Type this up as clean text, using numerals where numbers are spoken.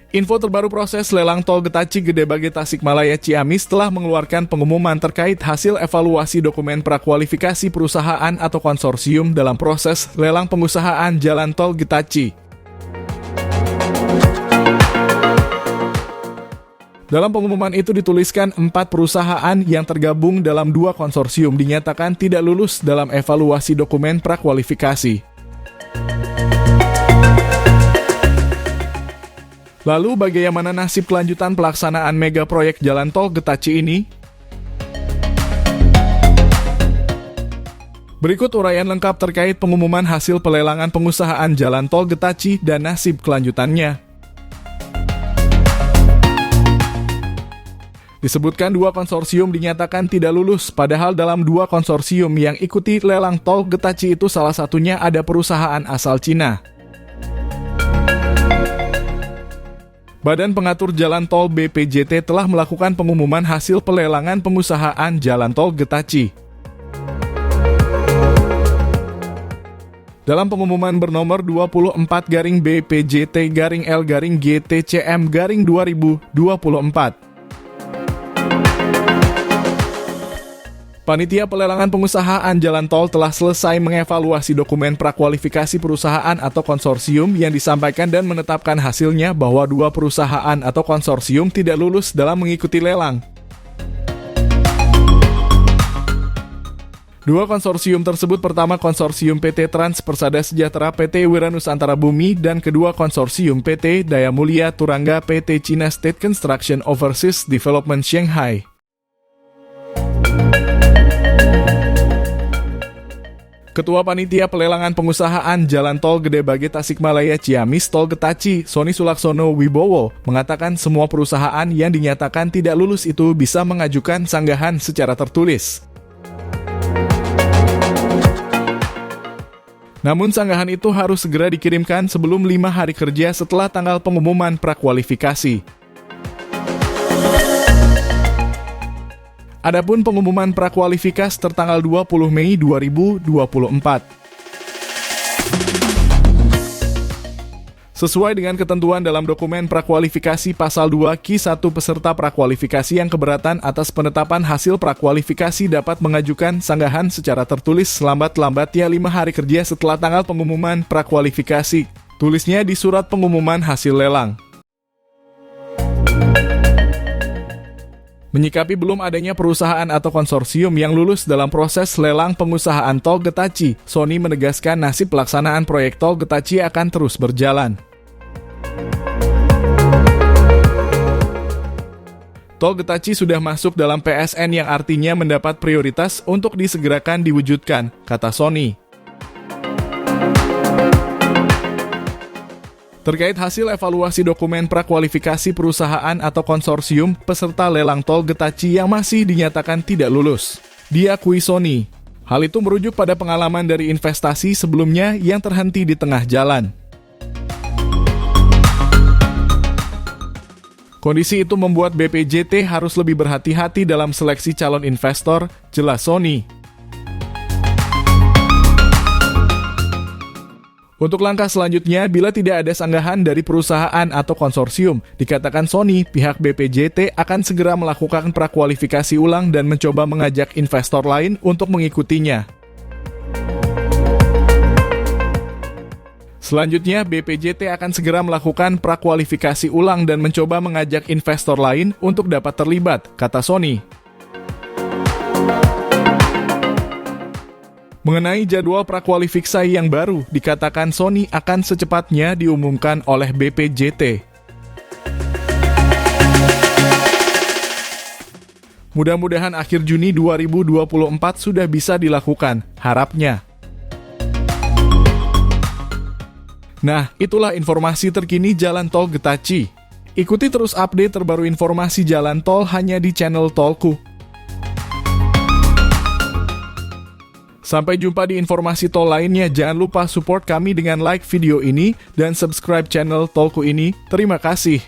Info terbaru proses lelang tol Getaci Gede Bage Tasikmalaya Ciamis telah mengeluarkan pengumuman terkait hasil evaluasi dokumen prakualifikasi perusahaan atau konsorsium dalam proses lelang pengusahaan jalan tol Getaci. Dalam pengumuman itu dituliskan 4 perusahaan yang tergabung dalam 2 konsorsium dinyatakan tidak lulus dalam evaluasi dokumen prakualifikasi. Lalu bagaimana nasib kelanjutan pelaksanaan mega proyek jalan tol Getaci ini? Berikut uraian lengkap terkait pengumuman hasil pelelangan pengusahaan jalan tol Getaci dan nasib kelanjutannya. Disebutkan 2 konsorsium dinyatakan tidak lulus, padahal dalam 2 konsorsium yang ikuti lelang tol Getaci itu salah satunya ada perusahaan asal Cina. Badan Pengatur Jalan Tol BPJT telah melakukan pengumuman hasil pelelangan pengusahaan jalan tol Getaci. Dalam pengumuman bernomor 24-BPJT-L-GTCM-2024, Panitia Pelelangan Pengusahaan Jalan Tol telah selesai mengevaluasi dokumen prakualifikasi perusahaan atau konsorsium yang disampaikan dan menetapkan hasilnya bahwa 2 perusahaan atau konsorsium tidak lulus dalam mengikuti lelang. 2 konsorsium tersebut pertama konsorsium PT Trans Persada Sejahtera PT Wiranusantara Bumi dan kedua konsorsium PT Daya Mulia Turangga PT China State Construction Overseas Development Shanghai. Ketua Panitia Pelelangan Pengusahaan Jalan Tol Gede Bage Tasikmalaya Ciamis Tol Getaci, Sony Sulaksono Wibowo, mengatakan semua perusahaan yang dinyatakan tidak lulus itu bisa mengajukan sanggahan secara tertulis. Namun sanggahan itu harus segera dikirimkan sebelum 5 hari kerja setelah tanggal pengumuman prakualifikasi. Adapun pengumuman prakualifikasi tertanggal 20 Mei 2024. Sesuai dengan ketentuan dalam dokumen prakualifikasi pasal 2 Q1, peserta prakualifikasi yang keberatan atas penetapan hasil prakualifikasi dapat mengajukan sanggahan secara tertulis selambat-lambatnya 5 hari kerja setelah tanggal pengumuman prakualifikasi. Tulisnya di surat pengumuman hasil lelang. Menyikapi belum adanya perusahaan atau konsorsium yang lulus dalam proses lelang pengusahaan tol Getaci, Sony menegaskan nasib pelaksanaan proyek tol Getaci akan terus berjalan. Tol Getaci sudah masuk dalam PSN yang artinya mendapat prioritas untuk disegerakan diwujudkan, kata Sony. Terkait hasil evaluasi dokumen prakualifikasi perusahaan atau konsorsium peserta lelang tol Getaci yang masih dinyatakan tidak lulus, diakui Sony. Hal itu merujuk pada pengalaman dari investasi sebelumnya yang terhenti di tengah jalan. Kondisi itu membuat BPJT harus lebih berhati-hati dalam seleksi calon investor, jelas Sony. Untuk langkah selanjutnya, bila tidak ada sanggahan dari perusahaan atau konsorsium, dikatakan Sony, pihak BPJT akan segera melakukan prakualifikasi ulang dan mencoba mengajak investor lain untuk mengikutinya. Selanjutnya, BPJT akan segera melakukan prakualifikasi ulang dan mencoba mengajak investor lain untuk dapat terlibat, kata Sony. Mengenai jadwal prakualifikasi yang baru, dikatakan Sony akan secepatnya diumumkan oleh BPJT. Mudah-mudahan akhir Juni 2024 sudah bisa dilakukan, harapnya. Nah, itulah informasi terkini Jalan Tol Getaci. Ikuti terus update terbaru informasi jalan tol hanya di channel Tolku. Sampai jumpa di informasi tol lainnya. Jangan lupa support kami dengan like video ini dan subscribe channel Tolku ini. Terima kasih.